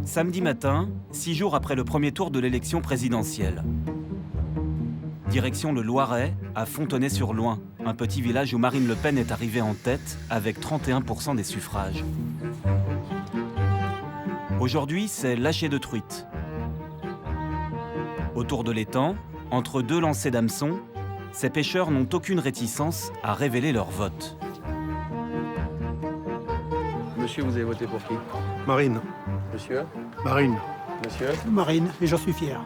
Samedi matin, 6 jours après le premier tour de l'élection présidentielle. Direction le Loiret, à Fontenay-sur-Loing, un petit village où Marine Le Pen est arrivée en tête avec 31% des suffrages. Aujourd'hui, c'est lâcher de truite. Autour de l'étang, entre deux lancers d'hameçons, ces pêcheurs n'ont aucune réticence à révéler leur vote. Monsieur, vous avez voté pour qui? Marine. Monsieur? Marine. Monsieur? Marine, et j'en suis fier.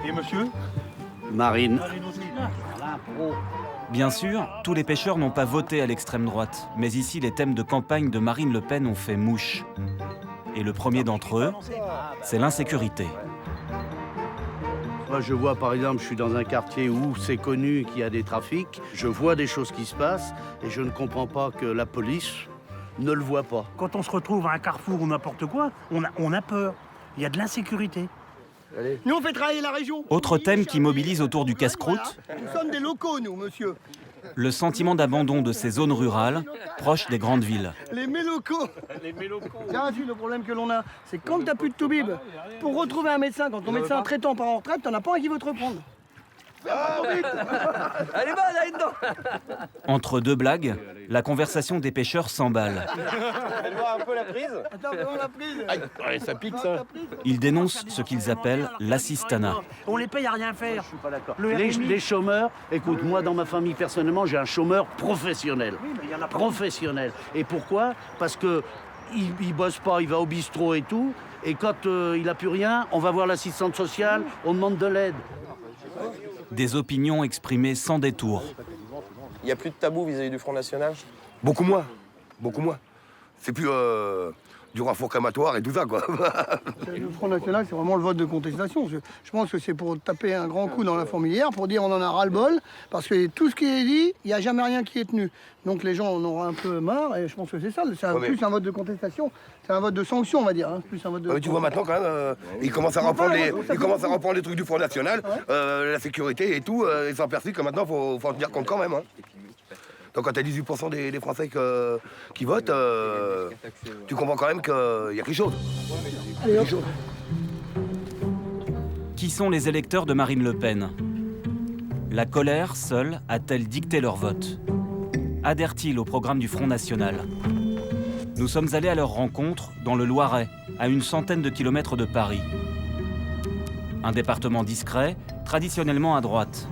Et monsieur? Marine. Bien sûr, tous les pêcheurs n'ont pas voté à l'extrême droite, mais ici les thèmes de campagne de Marine Le Pen ont fait mouche. Et le premier d'entre eux, c'est l'insécurité. Moi, je vois, par exemple, je suis dans un quartier où c'est connu qu'il y a des trafics. Je vois des choses qui se passent et je ne comprends pas que la police ne le voit pas. Quand on se retrouve à un carrefour ou n'importe quoi, on a peur. Il y a de l'insécurité. Allez. Nous, on fait travailler la région. Autre thème qui mobilise autour du casse-croûte, Nous sommes des locaux, nous, monsieur. le sentiment d'abandon de ces zones rurales, proches des grandes villes. Les mélocaux. Tiens, le problème que l'on a, c'est que quand t'as plus de toubib, pour retrouver un médecin, quand ton médecin traitant part en retraite, t'en as pas un qui veut te reprendre. Allez, allez dedans. Entre deux blagues, la conversation des pêcheurs s'emballe. Elle voit un peu la prise? Attends, on l'a prise. Aïe, ça pique ça. Ils dénoncent ce qu'ils appellent l'assistanat. On les paye à rien faire. Je suis pas d'accord. Le Les, RMI. les chômeurs, écoute, moi dans ma famille personnellement, j'ai un chômeur professionnel. Oui, mais il y en a pas. Professionnel. Et pourquoi? Parce que il bosse pas, il va au bistrot et tout. Et quand il n'a plus rien, on va voir l'assistante sociale, on demande de l'aide. Des opinions exprimées sans détour. Il n'y a plus de tabou vis-à-vis du Front National? Beaucoup moins. Beaucoup moins. C'est plus du raffourcamatoire et tout ça, quoi. Le Front National, c'est vraiment le vote de contestation. Je pense que c'est pour taper un grand coup dans la fourmilière, pour dire on en a ras-le-bol, parce que tout ce qui est dit, il n'y a jamais rien qui est tenu. Donc les gens en auront un peu marre, et je pense que c'est ça. C'est Ouais, mais- plus un vote de contestation, c'est un vote de sanction, on va dire. Hein. Plus un vote de... Mais tu vois maintenant quand même, ils commencent à reprendre les trucs du Front National, la sécurité et tout, ils s'en perçus que maintenant faut en tenir compte quand même. Hein. Donc quand tu as 18% des Français qui votent, tu comprends quand même qu'il y a quelque chose. Qui sont les électeurs de Marine Le Pen? La colère, seule, a-t-elle dicté leur vote? Adhèrent-ils au programme du Front National? Nous sommes allés à leur rencontre dans le Loiret, à une centaine de kilomètres de Paris. Un département discret, traditionnellement à droite.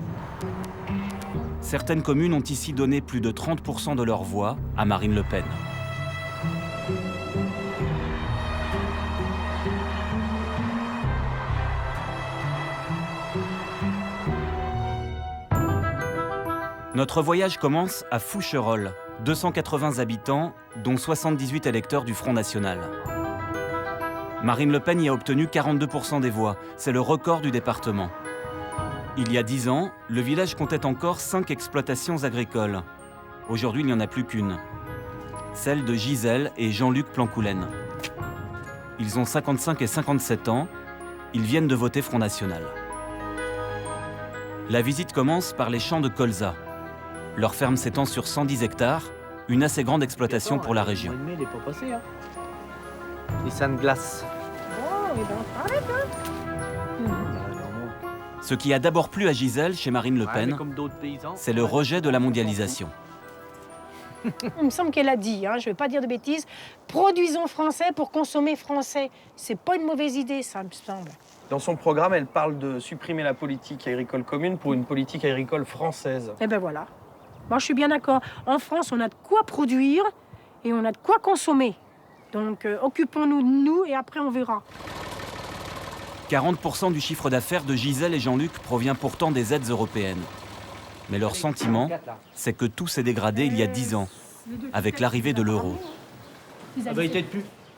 Certaines communes ont ici donné plus de 30% de leur voix à Marine Le Pen. Notre voyage commence à Foucherolles, 280 habitants, dont 78 électeurs du Front National. Marine Le Pen y a obtenu 42% des voix, c'est le record du département. Il y a 10 ans, le village comptait encore 5 exploitations agricoles. Aujourd'hui, il n'y en a plus qu'une. Celle de Gisèle et Jean-Luc Plancoulen. Ils ont 55 et 57 ans. Ils viennent de voter Front National. La visite commence par les champs de colza. Leur ferme s'étend sur 110 hectares, une assez grande exploitation pour la région. Le mois de mai, il n'est pas passé, hein. Et ça ne glace. Ce qui a d'abord plu à Gisèle chez Marine Le Pen, Comme d'autres paysans. c'est le rejet de la mondialisation. Il me semble qu'elle a dit, hein, je ne vais pas dire de bêtises, produisons français pour consommer français. C'est pas une mauvaise idée, ça me semble. Dans son programme, elle parle de supprimer la politique agricole commune pour une politique agricole française. Eh ben voilà. Moi, je suis bien d'accord. En France, on a de quoi produire et on a de quoi consommer. Donc, occupons-nous de nous et après, on verra. 40% du chiffre d'affaires de Gisèle et Jean-Luc provient pourtant des aides européennes. Mais leur sentiment, c'est que tout s'est dégradé il y a 10 ans, avec l'arrivée de l'euro.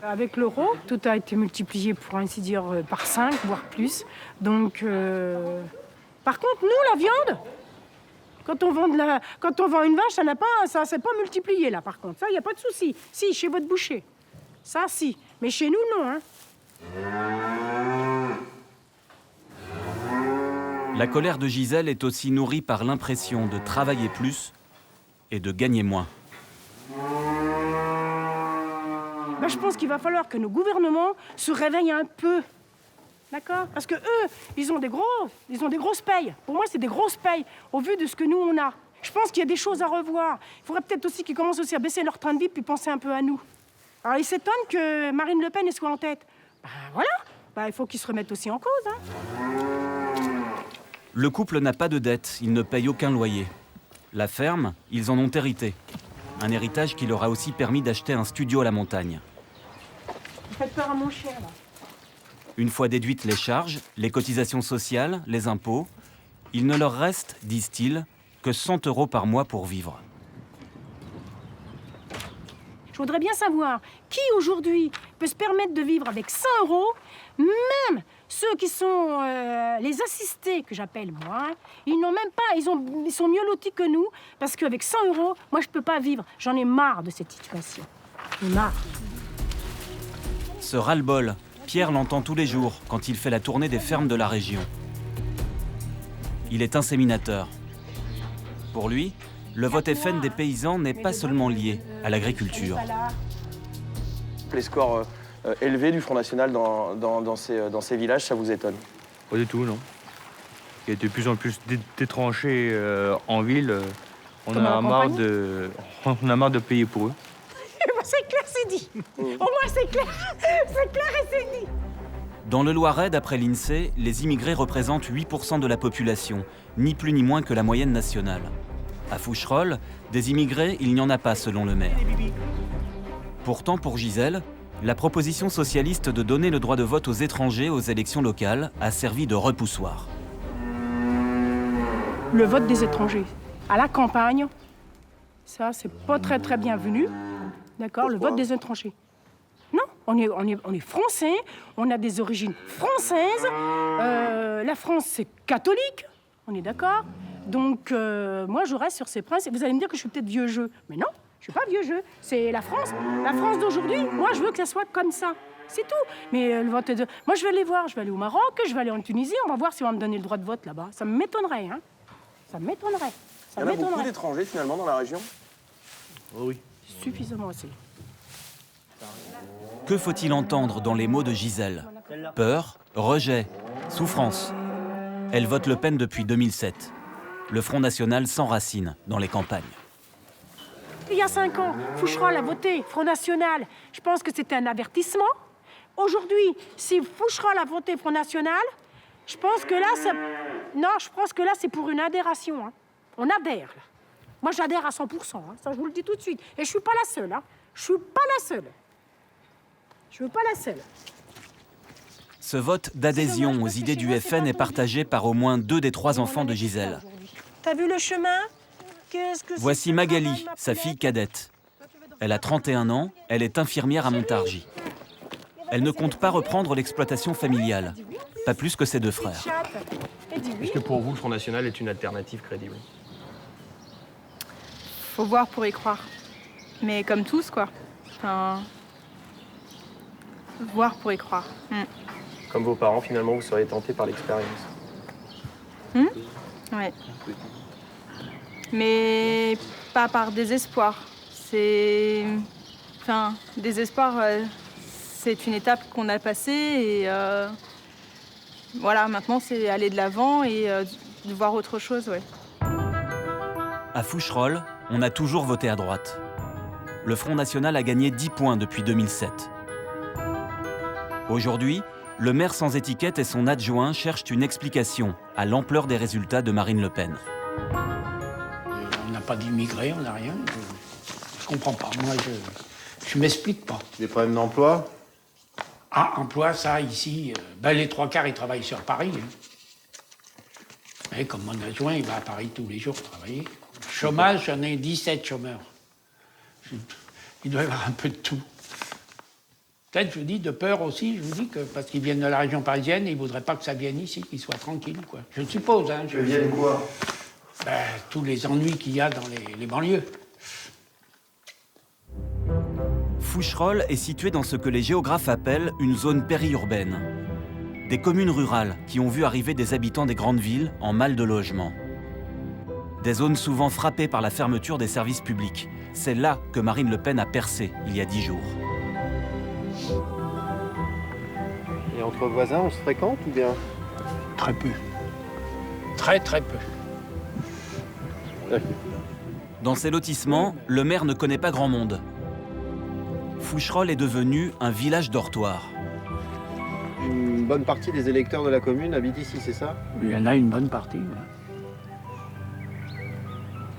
Avec l'euro, tout a été multiplié, pour ainsi dire, par 5, voire plus. Donc, par contre, nous, la viande, quand on vend une vache, ça s'est pas multiplié, là, par contre. Ça, il n'y a pas de souci. Si, chez votre boucher. Ça, si. Mais chez nous, non, hein. La colère de Gisèle est aussi nourrie par l'impression de travailler plus et de gagner moins. Ben, je pense qu'il va falloir que nos gouvernements se réveillent un peu. D'accord? Parce que eux, ils ont des grosses payes. Pour moi, c'est des grosses payes au vu de ce que nous, on a. Je pense qu'il y a des choses à revoir. Il faudrait peut-être aussi qu'ils commencent aussi à baisser leur train de vie puis penser un peu à nous. Alors, ils s'étonnent que Marine Le Pen soit en tête. Ben voilà, ben, il faut qu'ils se remettent aussi en cause. Hein. Le couple n'a pas de dette, ils ne payent aucun loyer. La ferme, ils en ont hérité. Un héritage qui leur a aussi permis d'acheter un studio à la montagne. Vous faites peur à mon chien, là. Une fois déduites les charges, les cotisations sociales, les impôts, il ne leur reste, disent-ils, que 100 € par mois pour vivre. Je voudrais bien savoir qui aujourd'hui peut se permettre de vivre avec 100 €, même ceux qui sont les assistés, que j'appelle moi, ils n'ont même pas, ils sont mieux lotis que nous, parce qu'avec 100 €, moi je peux pas vivre. J'en ai marre de cette situation. J'en ai marre. Ce ras-le-bol, Pierre l'entend tous les jours quand il fait la tournée des fermes de la région. Il est inséminateur. Pour lui, le vote FN des paysans n'est pas seulement lié à l'agriculture. Les scores élevés du Front National dans ces villages, ça vous étonne? Pas du tout, non. Il y a de plus en plus d'étrangers en ville. On a marre de payer pour eux. C'est clair, c'est dit. Au moins, c'est clair. C'est clair et c'est dit. Dans le Loiret, d'après l'INSEE, les immigrés représentent 8% de la population, ni plus ni moins que la moyenne nationale. À Foucherolles, des immigrés, il n'y en a pas selon le maire. Pourtant, pour Gisèle, la proposition socialiste de donner le droit de vote aux étrangers aux élections locales a servi de repoussoir. Le vote des étrangers à la campagne, ça, c'est pas très bienvenu. D'accord, le vote des étrangers. Non, on est français, on a des origines françaises. La France, c'est catholique, on est d'accord. Donc, moi, je reste sur ces principes. Vous allez me dire que je suis peut-être vieux jeu. Mais non, je suis pas vieux jeu. C'est la France. La France d'aujourd'hui, moi, je veux que ça soit comme ça. C'est tout. Mais le vote de... Moi, je vais aller voir. Je vais aller au Maroc, je vais aller en Tunisie. On va voir si on va me donner le droit de vote là-bas. Ça m'étonnerait, hein. Ça m'étonnerait. Il y en a beaucoup d'étrangers, finalement, dans la région? Oh oui. Suffisamment assez. Que faut-il entendre dans les mots de Gisèle? Peur, rejet, souffrance. Elle vote Le Pen depuis 2007. Le Front National s'enracine dans les campagnes. Il y a 5 ans, Foucherolles a voté Front National. Je pense que c'était un avertissement. Aujourd'hui, si Foucherolles a voté Front National, je pense que là, je pense que là, c'est pour une adhération. Hein. On adhère, là. Moi, j'adhère à 100%. Hein. Ça, je vous le dis tout de suite. Et je suis pas la seule. Hein. Je suis pas la seule. Je veux pas la seule. Ce vote d'adhésion aux idées du FN est partagé par au moins 2 des 3 enfants de Gisèle. T'as vu le chemin? Voici Magali, sa fille cadette. Elle a 31 ans, elle est infirmière à Montargis. Elle ne compte pas reprendre l'exploitation familiale, pas plus que ses 2 frères. Est-ce que pour vous, le Front National est une alternative crédible? Faut voir pour y croire. Mais comme tous, quoi. Enfin... voir pour y croire. Comme vos parents, finalement, vous seriez tentés par l'expérience? Ouais. Mais pas par désespoir. C'est... Enfin, désespoir, c'est une étape qu'on a passée et... Voilà, maintenant, c'est aller de l'avant et de voir autre chose, ouais. À Foucherolles, on a toujours voté à droite. Le Front National a gagné 10 points depuis 2007. Aujourd'hui, le maire sans étiquette et son adjoint cherchent une explication à l'ampleur des résultats de Marine Le Pen. On n'a pas d'immigrés, on n'a rien. Je comprends pas. Moi, je m'explique pas. Des problèmes d'emploi? Ah, emploi, ça, ici, les 3/4, ils travaillent sur Paris. Hein. Et comme mon adjoint, il va à Paris tous les jours travailler. Chômage, j'en ai 17 chômeurs. Il doit y avoir un peu de tout. Peut-être, je vous dis, de peur aussi, je vous dis que parce qu'ils viennent de la région parisienne, ils ne voudraient pas que ça vienne ici, qu'ils soient tranquilles, quoi. Je suppose, hein. Ils viennent quoi? Tous les ennuis qu'il y a dans les banlieues. Foucherolles est située dans ce que les géographes appellent une zone périurbaine. Des communes rurales qui ont vu arriver des habitants des grandes villes en mal de logement. Des zones souvent frappées par la fermeture des services publics. C'est là que Marine Le Pen a percé il y a 10 jours. Et entre voisins, on se fréquente ou bien? Très peu. Très très peu. Dans ces lotissements, le maire ne connaît pas grand monde. Foucherolles est devenu un village dortoir. Une bonne partie des électeurs de la commune habitent ici, c'est ça? Il y en a une bonne partie. Ouais.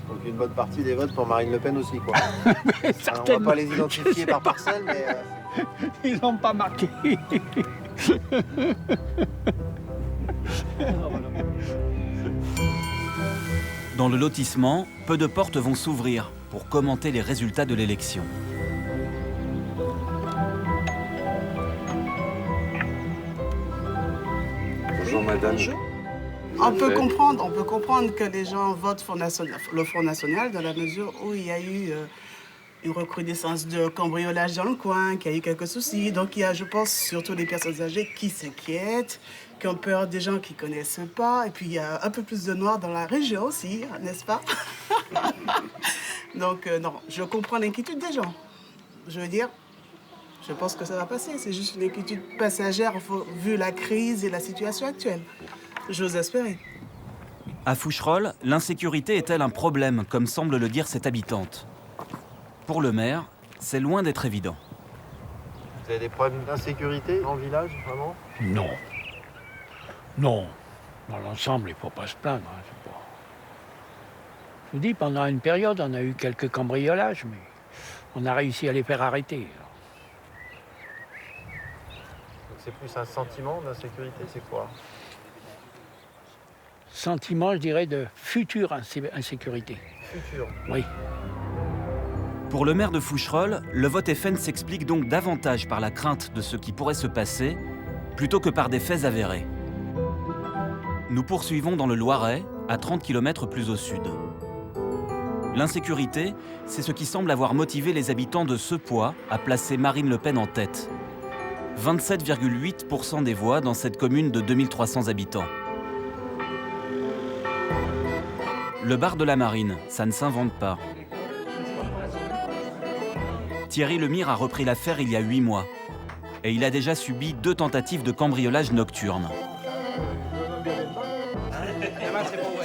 Donc une bonne partie des votes pour Marine Le Pen aussi, quoi. Alors, on va pas les identifier par parcelle, mais... Ils n'ont pas marqué. Dans le lotissement, peu de portes vont s'ouvrir pour commenter les résultats de l'élection. Bonjour madame. On peut comprendre que les gens votent le Front National dans la mesure où il y a eu une recrudescence de cambriolage dans le coin, qu'il y a eu quelques soucis. Donc il y a, je pense, surtout des personnes âgées qui s'inquiètent, qui ont peur des gens qui ne connaissent pas. Et puis il y a un peu plus de noirs dans la région aussi, n'est-ce pas? Donc non, je comprends l'inquiétude des gens. Je veux dire, je pense que ça va passer. C'est juste une inquiétude passagère vu la crise et la situation actuelle. J'ose espérer. À Foucherolles, l'insécurité est-elle un problème, comme semble le dire cette habitante? Pour le maire, c'est loin d'être évident. Vous avez des problèmes d'insécurité dans le village, vraiment? Non. Non. Dans l'ensemble, il ne faut pas se plaindre. Hein, c'est pas... Je vous dis, pendant une période, on a eu quelques cambriolages, mais on a réussi à les faire arrêter. Donc c'est plus un sentiment d'insécurité, c'est quoi? Sentiment, je dirais, de future insécurité. Futur? Oui. Pour le maire de Foucherolles, le vote FN s'explique donc davantage par la crainte de ce qui pourrait se passer, plutôt que par des faits avérés. Nous poursuivons dans le Loiret, à 30 km plus au sud. L'insécurité, c'est ce qui semble avoir motivé les habitants de Sepois à placer Marine Le Pen en tête. 27,8% des voix dans cette commune de 2300 habitants. Le bar de la Marine, ça ne s'invente pas. Thierry Lemire a repris l'affaire il y a 8 mois. Et il a déjà subi 2 tentatives de cambriolage nocturne.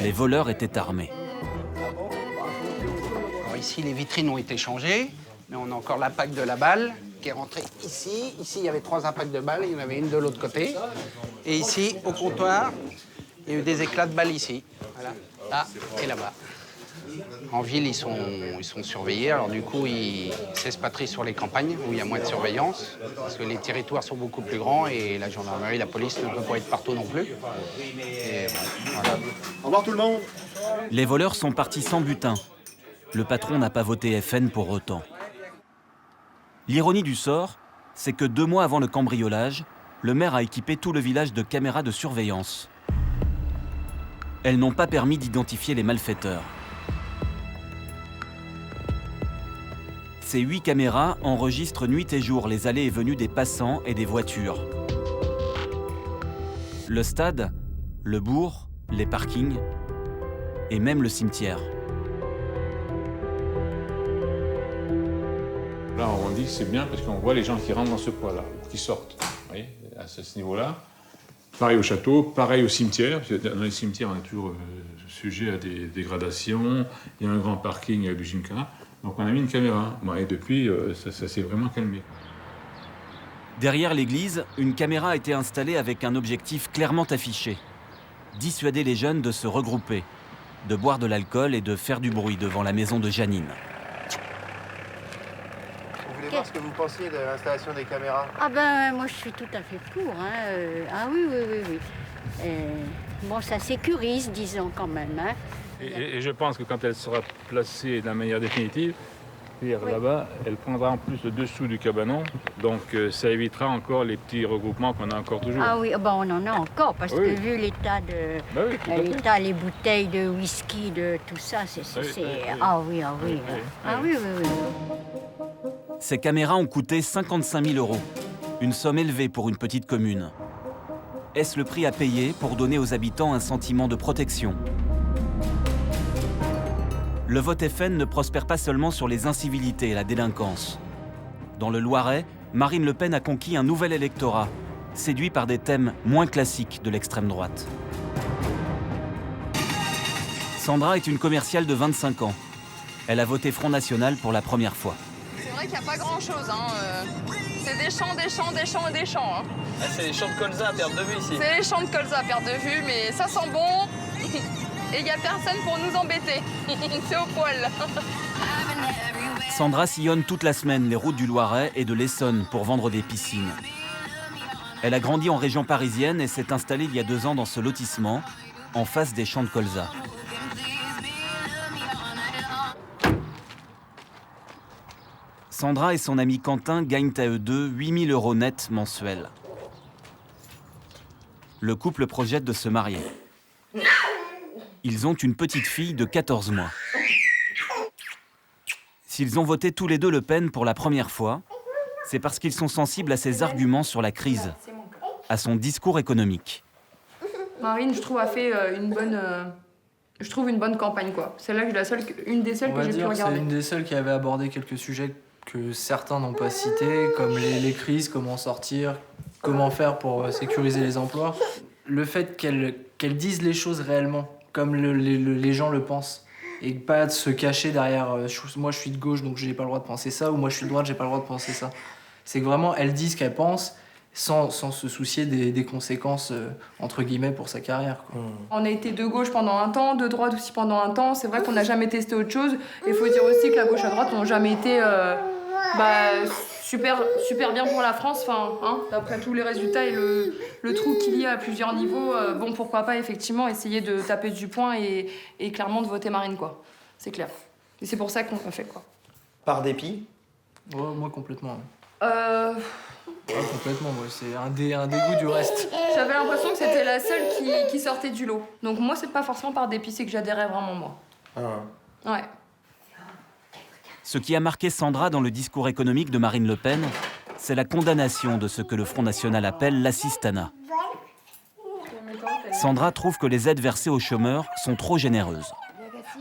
Les voleurs étaient armés. Alors ici, les vitrines ont été changées, mais on a encore l'impact de la balle qui est rentrée ici. Ici, il y avait 3 impacts de balles, il y en avait une de l'autre côté. Et ici, au comptoir, il y a eu des éclats de balles ici. Voilà, là et là-bas. En ville, ils sont surveillés, alors du coup, ils s'expatrient sur les campagnes où il y a moins de surveillance, parce que les territoires sont beaucoup plus grands et la gendarmerie, la police ne peut pas être partout non plus. Et bon, voilà. Au revoir tout le monde. Les voleurs sont partis sans butin. Le patron n'a pas voté FN pour autant. L'ironie du sort, c'est que 2 mois avant le cambriolage, le maire a équipé tout le village de caméras de surveillance. Elles n'ont pas permis d'identifier les malfaiteurs. Ces 8 caméras enregistrent nuit et jour les allées et venues des passants et des voitures. Le stade, le bourg, les parkings et même le cimetière. Là, on dit que c'est bien parce qu'on voit les gens qui rentrent dans ce poids-là, qui sortent. Vous voyez, à ce niveau-là. Pareil au château, pareil au cimetière. Dans les cimetières, on est toujours sujet à des dégradations. Il y a un grand parking avec du gymkhana. Donc on a mis une caméra. Bon, et depuis, ça s'est vraiment calmé. Derrière l'église, une caméra a été installée avec un objectif clairement affiché. Dissuader les jeunes de se regrouper, de boire de l'alcool et de faire du bruit devant la maison de Janine. Vous voulez voir ce que vous pensiez de l'installation des caméras? Ah ben, moi je suis tout à fait pour. Hein. Ah oui, oui, oui, oui. Bon, ça sécurise, disons quand même. Hein. Et je pense que quand elle sera placée de la manière définitive, là-bas, elle prendra en plus le dessous du cabanon. Donc ça évitera encore les petits regroupements qu'on a encore toujours. Ah oui, bon, on en a encore, parce que vu l'état de les bouteilles de whisky, de tout ça, c'est... Ah oui, ah oui. Ah oui, oui, oui. Ces caméras ont coûté 55 000 €. Une somme élevée pour une petite commune. Est-ce le prix à payer pour donner aux habitants un sentiment de protection ? Le vote FN ne prospère pas seulement sur les incivilités et la délinquance. Dans le Loiret, Marine Le Pen a conquis un nouvel électorat, séduit par des thèmes moins classiques de l'extrême droite. Sandra est une commerciale de 25 ans. Elle a voté Front National pour la première fois. C'est vrai qu'il n'y a pas grand-chose. C'est des champs, des champs, des champs et des champs. Ah, c'est les champs de colza à perte de vue ici. C'est les champs de colza à perte de vue, mais ça sent bon. Et il n'y a personne pour nous embêter. C'est au poil. Sandra sillonne toute la semaine les routes du Loiret et de l'Essonne pour vendre des piscines. Elle a grandi en région parisienne et s'est installée il y a 2 ans dans ce lotissement, en face des champs de colza. Sandra et son ami Quentin gagnent à eux deux 8 000 € net mensuels. Le couple projette de se marier. Ils ont une petite fille de 14 mois. S'ils ont voté tous les deux Le Pen pour la première fois, c'est parce qu'ils sont sensibles à ses arguments sur la crise, à son discours économique. Marine, je trouve, a fait une bonne campagne, quoi. Celle-là, une des seules que j'ai pu regarder. C'est une des seules qui avait abordé quelques sujets que certains n'ont pas cités, comme les crises, comment sortir, comment faire pour sécuriser les emplois. Le fait qu'elle dise les choses réellement, comme les gens le pensent, et pas de se cacher derrière moi je suis de gauche donc j'ai pas le droit de penser ça, ou moi je suis de droite j'ai pas le droit de penser ça. C'est que vraiment elle dit ce qu'elle pense sans se soucier des conséquences entre guillemets pour sa carrière, quoi. On a été de gauche pendant un temps, de droite aussi pendant un temps. C'est vrai qu'on n'a jamais testé autre chose. Il faut dire aussi que la gauche à droite n'ont jamais été super bien pour la France. D'après tous les résultats et le trou qu'il y a à plusieurs niveaux, pourquoi pas effectivement essayer de taper du poing et clairement de voter Marine, quoi. C'est clair. Et c'est pour ça qu'on l'a fait, quoi. Par dépit? Ouais, moi complètement. Ouais, complètement, moi c'est un dégoût du reste. J'avais l'impression que c'était la seule qui sortait du lot. Donc moi c'est pas forcément par dépit, c'est que j'adhérais vraiment moi. Ouais. Ce qui a marqué Sandra dans le discours économique de Marine Le Pen, c'est la condamnation de ce que le Front National appelle l'assistanat. Sandra trouve que les aides versées aux chômeurs sont trop généreuses.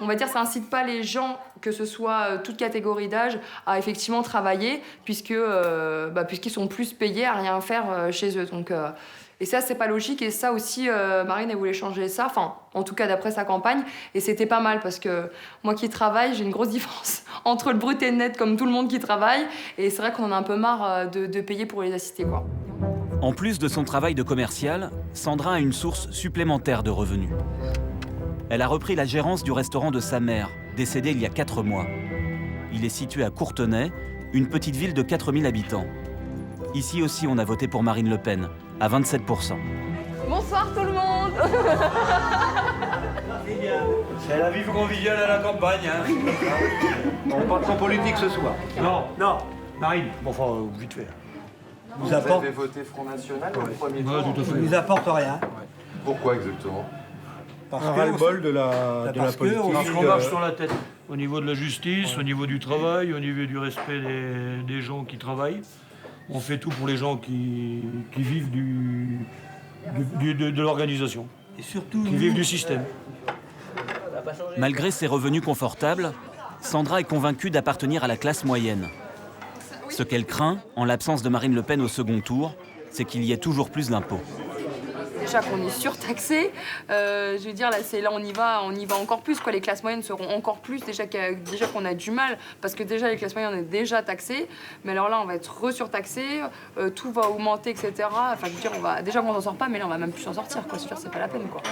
On va dire ça incite pas les gens, que ce soit toute catégorie d'âge, à effectivement travailler, puisqu'ils sont plus payés à rien faire chez eux. Donc, et ça, c'est pas logique. Et ça aussi, Marine, elle voulait changer ça, en tout cas d'après sa campagne. Et c'était pas mal, parce que moi qui travaille, j'ai une grosse différence entre le brut et le net, comme tout le monde qui travaille. Et c'est vrai qu'on en a un peu marre de payer pour les assister, quoi. En plus de son travail de commercial, Sandra a une source supplémentaire de revenus. Elle a repris la gérance du restaurant de sa mère, décédée il y a 4 mois. Il est situé à Courtenay, une petite ville de 4000 habitants. Ici aussi, on a voté pour Marine Le Pen, à 27%. Bonsoir tout le monde. C'est la vie conviviale à la campagne, hein. On parle sans politique ce soir. Non, Marine, vite fait. Vous avez voté Front National au premier tour? Tout à fait. Ils nous apportent rien. Pourquoi exactement? Parce un ras-le-bol de la politique. Parce qu'on marche sur la tête. Au niveau de la justice, au niveau du travail, au niveau du respect des gens qui travaillent. On fait tout pour les gens qui vivent de l'organisation. Et surtout, qui vivent du système. Malgré ses revenus confortables, Sandra est convaincue d'appartenir à la classe moyenne. Ce qu'elle craint, en l'absence de Marine Le Pen au second tour, c'est qu'il y ait toujours plus d'impôts. Déjà qu'on est surtaxé, je veux dire là on y va encore plus, quoi. Les classes moyennes seront encore plus, déjà qu'on a du mal, parce que déjà les classes moyennes on est déjà taxées, mais alors là on va être re-surtaxé, tout va augmenter, etc. Enfin je veux dire déjà qu'on s'en sort pas, mais là on va même plus s'en sortir, quoi. C'est pas la peine, quoi.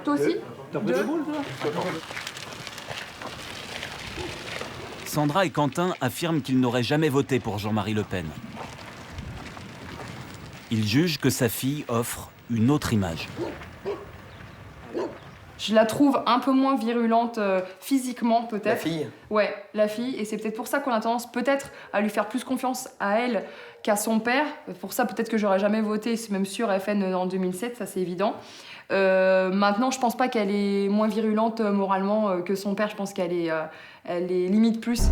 Toi aussi? T'as pris des boules, toi? Sandra et Quentin affirment qu'ils n'auraient jamais voté pour Jean-Marie Le Pen. Ils jugent que sa fille offre une autre image. Je la trouve un peu moins virulente physiquement, peut-être. La fille? Ouais, la fille. Et c'est peut-être pour ça qu'on a tendance peut-être à lui faire plus confiance à elle qu'à son père. Pour ça, peut-être que j'aurais jamais voté, c'est même sûr, FN en 2007, ça c'est évident. Maintenant, je pense pas qu'elle est moins virulente moralement que son père. Je pense qu'elle est limite plus.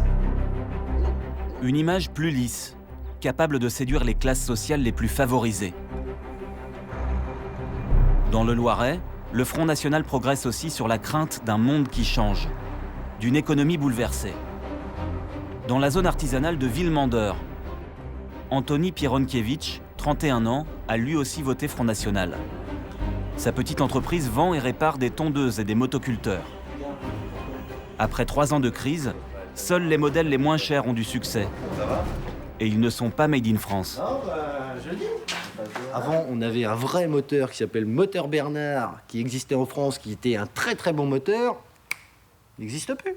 Une image plus lisse, capable de séduire les classes sociales les plus favorisées. Dans le Loiret, le Front National progresse aussi sur la crainte d'un monde qui change, d'une économie bouleversée. Dans la zone artisanale de Villemandeur, Antoni Pieronkiewicz, 31 ans, a lui aussi voté Front National. Sa petite entreprise vend et répare des tondeuses et des motoculteurs. Après 3 ans de crise, seuls les modèles les moins chers ont du succès. Et ils ne sont pas made in France. Avant, on avait un vrai moteur qui s'appelle Moteur Bernard, qui existait en France, qui était un très très bon moteur. Il n'existe plus.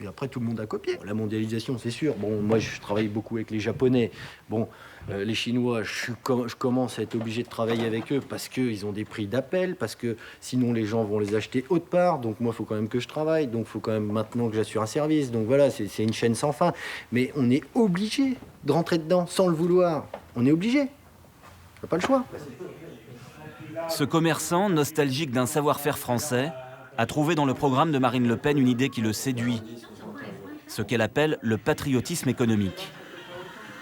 Et après, tout le monde a copié. La mondialisation, c'est sûr. Bon, moi, je travaille beaucoup avec les Japonais. Bon, les Chinois, je commence à être obligé de travailler avec eux parce qu'ils ont des prix d'appel, parce que sinon, les gens vont les acheter autre part. Donc, moi, il faut quand même que je travaille. Donc, il faut quand même maintenant que j'assure un service. Donc, voilà, c'est une chaîne sans fin. Mais on est obligé de rentrer dedans sans le vouloir. On est obligé. On n'a pas le choix. Ce commerçant, nostalgique d'un savoir-faire français, a trouvé dans le programme de Marine Le Pen une idée qui le séduit. Ce qu'elle appelle le patriotisme économique.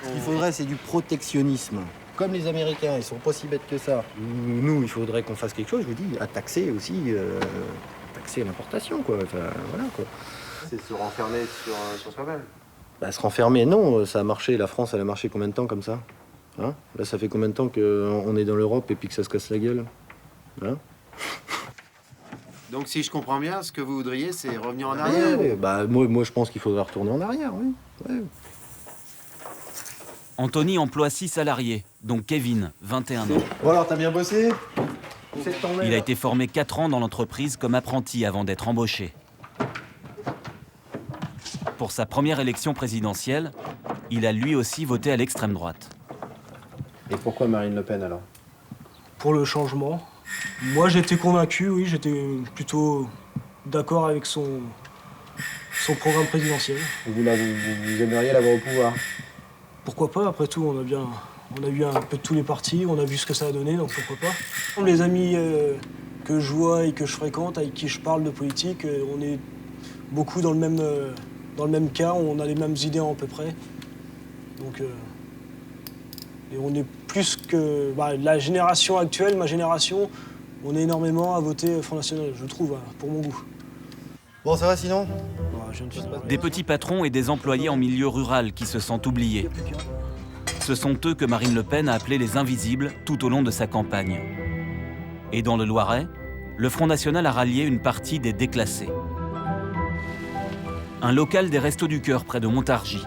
Ce qu'il faudrait, c'est du protectionnisme. Comme les Américains, ils sont pas si bêtes que ça. Nous, il faudrait qu'on fasse quelque chose, je vous dis, à taxer aussi, taxer l'importation, quoi. Enfin, voilà, quoi. C'est se renfermer sur soi-même. Bah, se renfermer, non, ça a marché. La France, elle a marché combien de temps comme ça, hein? Là, ça fait combien de temps qu'on est dans l'Europe et puis que ça se casse la gueule, hein? Donc si je comprends bien, ce que vous voudriez, c'est revenir en arrière. Ouais, bah, moi, je pense qu'il faudrait retourner en arrière, oui. Ouais. Antoni emploie 6 salariés, dont Kevin, 21 ans. Bon alors, t'as bien bossé? Il a été formé 4 ans dans l'entreprise comme apprenti avant d'être embauché. Pour sa première élection présidentielle, il a lui aussi voté à l'extrême droite. Et pourquoi Marine Le Pen alors? Pour le changement. Moi, j'étais convaincu, oui, j'étais plutôt d'accord avec son programme présidentiel. Vous aimeriez l'avoir au pouvoir? Pourquoi pas? Après tout, on a vu un peu de tous les partis, on a vu ce que ça a donné, donc pourquoi pas. Les amis que je vois et que je fréquente, avec qui je parle de politique, on est beaucoup dans le même cas, on a les mêmes idées à peu près. Donc, et on est plus que la génération actuelle, ma génération, on est énormément à voter Front National, je trouve, pour mon goût. Bon, ça va sinon? Des petits patrons et des employés en milieu rural qui se sentent oubliés. Ce sont eux que Marine Le Pen a appelés les invisibles tout au long de sa campagne. Et dans le Loiret, le Front National a rallié une partie des déclassés. Un local des Restos du Cœur près de Montargis.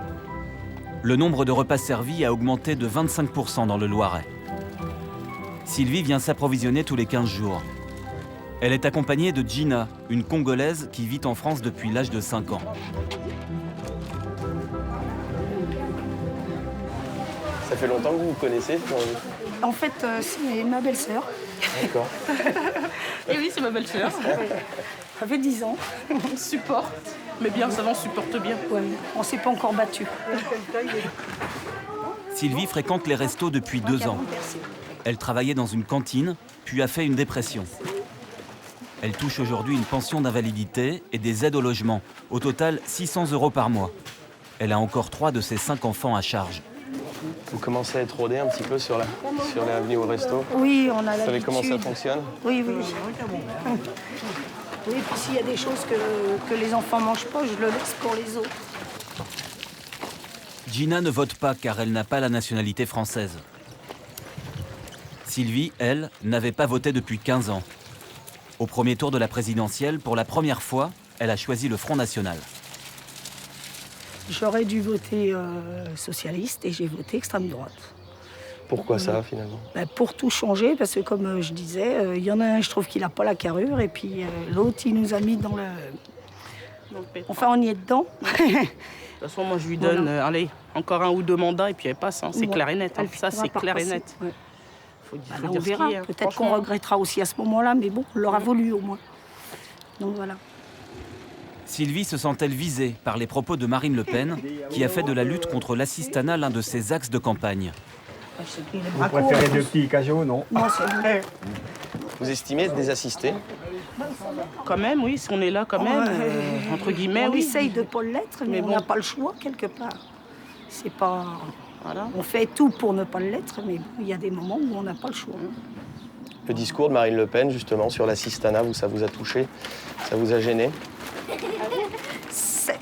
Le nombre de repas servis a augmenté de 25% dans le Loiret. Sylvie vient s'approvisionner tous les 15 jours. Elle est accompagnée de Gina, une Congolaise qui vit en France depuis l'âge de 5 ans. Ça fait longtemps que vous vous connaissez? En fait, c'est ma belle-sœur. D'accord. Et oui, c'est ma belle-sœur. Ça fait 10 ans. On supporte. Mais bien, ça va, on supporte bien. Ouais, on ne s'est pas encore battu. Sylvie fréquente les restos depuis 2 ans. Elle travaillait dans une cantine, puis a fait une dépression. Elle touche aujourd'hui une pension d'invalidité et des aides au logement. Au total, 600 € par mois. Elle a encore 3 de ses 5 enfants à charge. Vous commencez à être rodé un petit peu sur l'avenue au resto? Oui, on a l'habitude. Vous savez comment ça fonctionne? Oui, oui. Oui, puis s'il y a des choses que les enfants ne mangent pas, je le laisse pour les autres. Gina ne vote pas car elle n'a pas la nationalité française. Sylvie, elle, n'avait pas voté depuis 15 ans. Au premier tour de la présidentielle, pour la première fois, elle a choisi le Front National. J'aurais dû voter socialiste et j'ai voté extrême droite. Pourquoi ça, finalement? Pour tout changer, parce que comme je disais, il y en a un, je trouve qu'il n'a pas la carrure, et puis l'autre, il nous a mis dans le... Enfin, on y est dedans. De toute façon, moi, je lui donne, allez, encore 1 ou 2 mandats, et puis elle passe, hein. C'est clair et net. Hein. Ça, c'est clair et net. Ouais. Faut on dire verra. ce qui est, Peut-être qu'on regrettera aussi à ce moment-là, mais bon, on l'aura voulu au moins. Donc voilà. Sylvie se sent-elle visée par les propos de Marine Le Pen, qui a fait de la lutte contre l'assistanat l'un de ses axes de campagne? Vous préférez de petits casios, non? Non, c'est vrai. Vous estimez être désassisté? Quand même, oui, si on est là quand même, entre guillemets, on oui. essaye de ne pas l'être, mais bon. on n'a pas le choix quelque part. C'est pas... Voilà. On fait tout pour ne pas l'être, mais il y a des moments où on n'a pas le choix. Le discours de Marine Le Pen, justement, sur l'assistanat, ça vous a touché? Ça vous a gêné?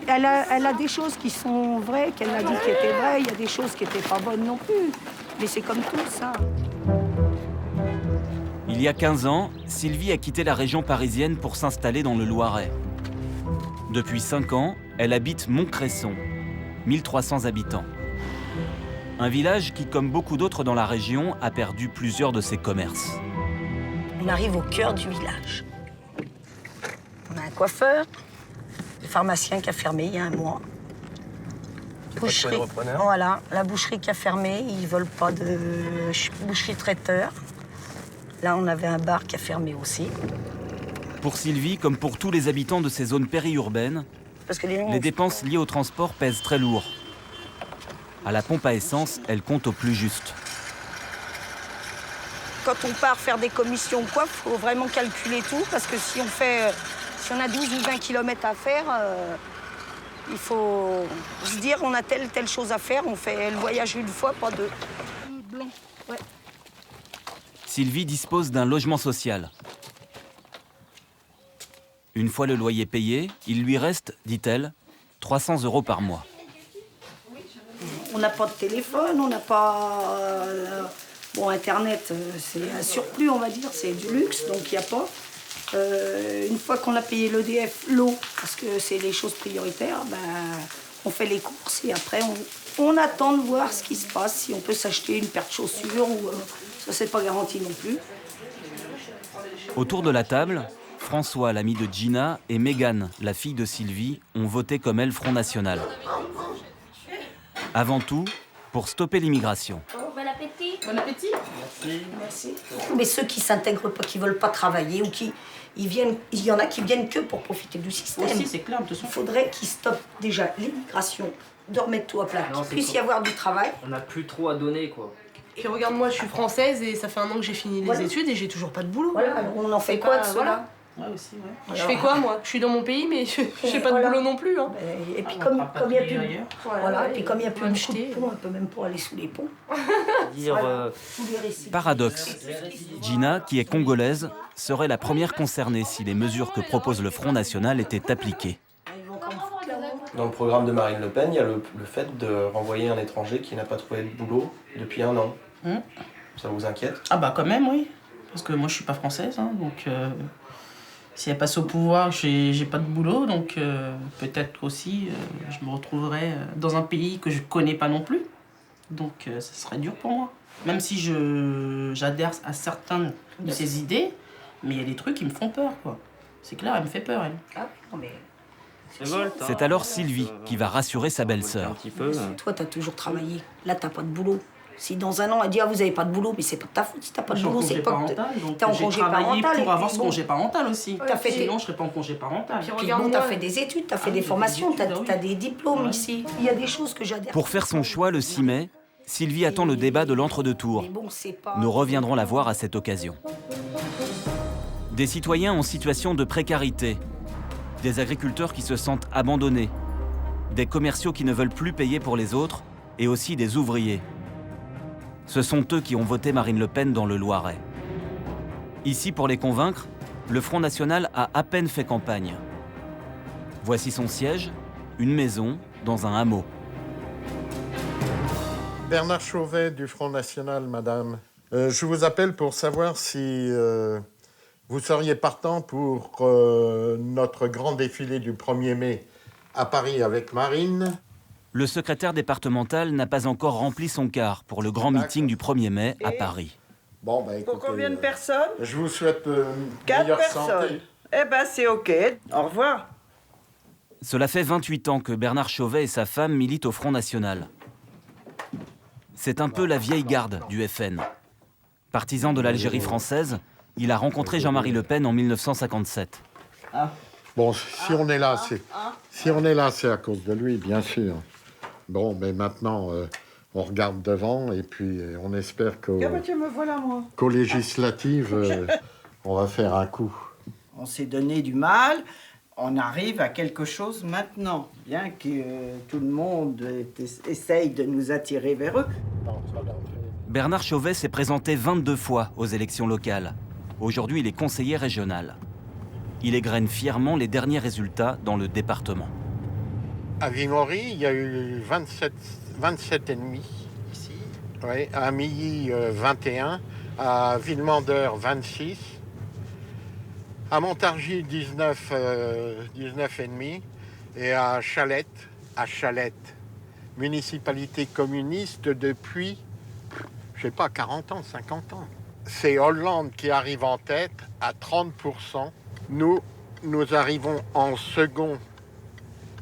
elle a des choses qui sont vraies, qu'elle a dit qui étaient vraies. Il y a des choses qui n'étaient pas bonnes non plus. Mais c'est comme tout, ça. Il y a 15 ans, Sylvie a quitté la région parisienne pour s'installer dans le Loiret. Depuis 5 ans, elle habite Montcresson, 1300 habitants. Un village qui, comme beaucoup d'autres dans la région, a perdu plusieurs de ses commerces. On arrive au cœur du village. On a un coiffeur, le pharmacien qui a fermé il y a un mois. Boucherie. Voilà, la boucherie qui a fermé, ils ne veulent pas de boucherie traiteur. Là, on avait un bar qui a fermé aussi. Pour Sylvie, comme pour tous les habitants de ces zones périurbaines, les dépenses liées au transport pèsent très lourd. À la pompe à essence, elle compte au plus juste. Quand on part faire des commissions ou quoi, il faut vraiment calculer tout, parce que si on a 12 ou 20 km à faire, il faut se dire on a telle chose à faire, on fait le voyage une fois, pas deux. Blanc, ouais. Sylvie dispose d'un logement social. Une fois le loyer payé, il lui reste, dit-elle, 300 € par mois. On n'a pas de téléphone, on n'a pas... Bon, Internet, c'est un surplus, on va dire, c'est du luxe, donc il n'y a pas. Une fois qu'on a payé l'EDF, l'eau, parce que c'est les choses prioritaires, ben, on fait les courses et après on attend de voir ce qui se passe, si on peut s'acheter une paire de chaussures ou... ça, c'est pas garanti non plus. Autour de la table, François, l'ami de Gina, et Mégane, la fille de Sylvie, ont voté comme elle Front National. Avant tout, pour stopper l'immigration. Bon appétit. Bon appétit. Merci. Merci. Mais ceux qui s'intègrent pas, qui veulent pas travailler ou qui viennent, il y en a qui viennent que pour profiter du système. Aussi, c'est clair. Il faudrait qu'ils stoppent déjà l'immigration, de remettre tout à plat, qu'il puisse y avoir du travail. On n'a plus trop à donner, quoi. Et regarde, moi, je suis française et ça fait 1 an que j'ai fini les études et j'ai toujours pas de boulot. Voilà, alors on en fait quoi de cela voilà. Ouais, aussi, ouais. Je fais quoi, moi? Je suis dans mon pays, mais je n'ai pas de boulot non plus. Hein. Et puis comme il n'y a plus, voilà, et puis comme il y a plus de pont, on peut même pas aller sous les ponts. Paradoxe. Gina, qui est congolaise, serait la première concernée si les mesures que propose le Front National étaient appliquées. Dans le programme de Marine Le Pen, il y a le fait de renvoyer un étranger qui n'a pas trouvé de boulot depuis 1 an. Ça vous inquiète? Ah bah quand même, oui. Parce que moi, je suis pas française, hein, donc... Si elle passe au pouvoir, j'ai pas de boulot, donc peut-être aussi je me retrouverai dans un pays que je connais pas non plus. Donc ça serait dur pour moi. Même si j'adhère à certaines de ses idées, mais il y a des trucs qui me font peur, quoi. C'est clair, elle me fait peur, elle. Ah, non mais... C'est alors Sylvie qui va rassurer sa belle-sœur. Toi, t'as toujours travaillé. Là, t'as pas de boulot. Si dans 1 an, elle dit « Ah, vous avez pas de boulot », mais c'est pas de ta faute si t'as pas de boulot. C'est pas que t'es en congé parental. Pour avoir ce congé parental aussi. Sinon, je serais pas en congé parental. Puis bon, t'as fait des études, t'as fait des formations, t'as des diplômes ici. Il y a des choses que j'adhère. Pour faire son choix le 6 mai, Sylvie attend le débat de l'entre-deux-tours. Nous reviendrons la voir à cette occasion. Des citoyens en situation de précarité, des agriculteurs qui se sentent abandonnés, des commerciaux qui ne veulent plus payer pour les autres et aussi des ouvriers. Ce sont eux qui ont voté Marine Le Pen dans le Loiret. Ici, pour les convaincre, le Front National a à peine fait campagne. Voici son siège, une maison dans un hameau. Bernard Chauvet du Front National, madame. Je vous appelle pour savoir si vous seriez partant pour notre grand défilé du 1er mai à Paris avec Marine. Le secrétaire départemental n'a pas encore rempli son quart pour le grand meeting du 1er mai à Paris. Bon, bah, écoutez, pour combien de personnes? Je vous souhaite 4 meilleure personnes. santé. Eh ben, c'est OK. Au revoir. Cela fait 28 ans que Bernard Chauvet et sa femme militent au Front National. C'est un peu la vieille garde du FN. Partisan de l'Algérie française, il a rencontré Jean-Marie Le Pen en 1957. Bon, si on est là, c'est à cause de lui, bien sûr. Bon, mais maintenant, on regarde devant et puis on espère qu'aux me voilà, moi. législatives, on va faire un coup. On s'est donné du mal. On arrive à quelque chose maintenant, bien que tout le monde essaye de nous attirer vers eux. Bernard Chauvet s'est présenté 22 fois aux élections locales. Aujourd'hui, il est conseiller régional. Il égrène fièrement les derniers résultats dans le département. À Vimory, il y a eu 27 ennemis. Ici. Oui, à Milly, 21. À Villemandeur, 26. À Montargis, 19 ennemis. Et à Chalette, municipalité communiste depuis, je sais pas, 40 ans, 50 ans. C'est Hollande qui arrive en tête à 30%. Nous arrivons en second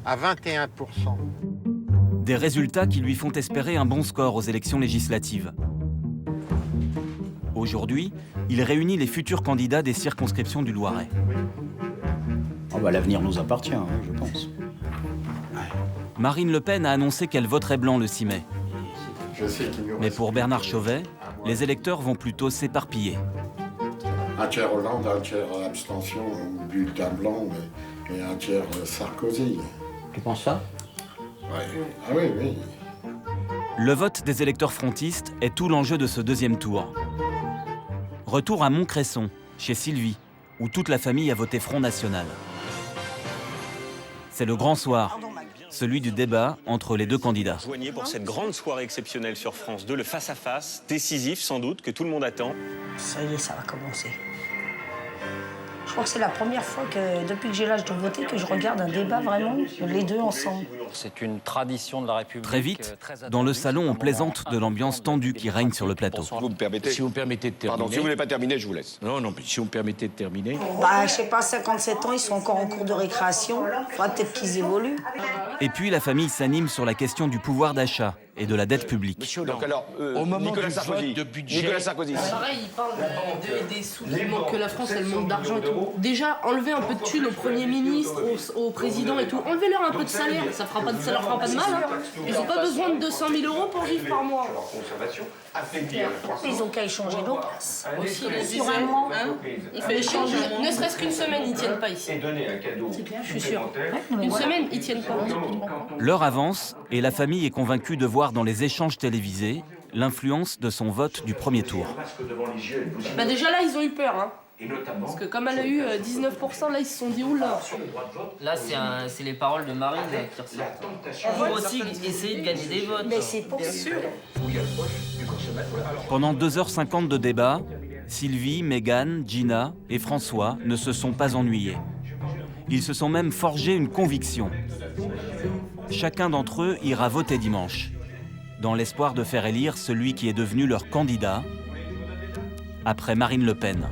à 21%. Des résultats qui lui font espérer un bon score aux élections législatives. Aujourd'hui, il réunit les futurs candidats des circonscriptions du Loiret. Oh bah, l'avenir nous appartient, hein, je pense. Marine Le Pen a annoncé qu'elle voterait blanc le 6 mai. Mais pour Bernard Chauvet, les électeurs vont plutôt s'éparpiller. Un tiers Hollande, un tiers abstention ou bulletin blanc et un tiers Sarkozy. Tu penses ça? Ouais. Ah oui, oui. Le vote des électeurs frontistes est tout l'enjeu de ce deuxième tour. Retour à Montcresson, chez Sylvie, où toute la famille a voté Front National. C'est le grand soir, celui du débat entre les deux candidats. Joignez pour cette grande soirée exceptionnelle sur France 2, le face-à-face, décisif sans doute, que tout le monde attend. Ça y est, ça va commencer. Je crois que c'est la première fois que, depuis que j'ai l'âge de voter, que je regarde un débat vraiment, les deux ensemble. C'est une tradition de la République. Très vite, dans le salon, on plaisante de l'ambiance tendue qui règne sur le plateau. Si vous me permettez de terminer. Pardon, si vous ne voulez pas terminer, je vous laisse. Non, si vous me permettez de terminer. Bah, je sais pas, 57 ans, ils sont encore en cours de récréation. Faudra peut-être qu'ils évoluent. Et puis la famille s'anime sur la question du pouvoir d'achat et de la dette publique. Donc alors, au moment Nicolas du Sarkozy. vote de budget... Nicolas Sarkozy. Pareil, il parle des sous, que la France, elle manque d'argent et tout. Déjà, enlevez un peu de thunes au Premier ministre, au président et tout. Enlevez-leur un peu de salaire, ça leur fera pas de mal. Hein. Ils n'ont pas besoin de 200 000 € pour vivre par mois. Ils ont qu'à échanger nos places. Aussi, sur un mois, hein, il faut échanger. Ne serait-ce qu'une semaine, ils tiennent pas ici. C'est clair, je suis sûre. Une semaine, ils tiennent pas. L'heure avance et la famille est convaincue de voir dans les échanges télévisés l'influence de son vote du premier tour. Bah déjà là, ils ont eu peur. Hein. Parce que comme elle a eu 19%, là, ils se sont dit oula. Là, c'est les paroles de Marine qui ressortent. Pour aussi essayer de gagner des votes. Mais c'est pour sûr. Pendant 2h50 de débat, Sylvie, Mégane, Gina et François ne se sont pas ennuyés. Ils se sont même forgé une conviction. Chacun d'entre eux ira voter dimanche, dans l'espoir de faire élire celui qui est devenu leur candidat après Marine Le Pen.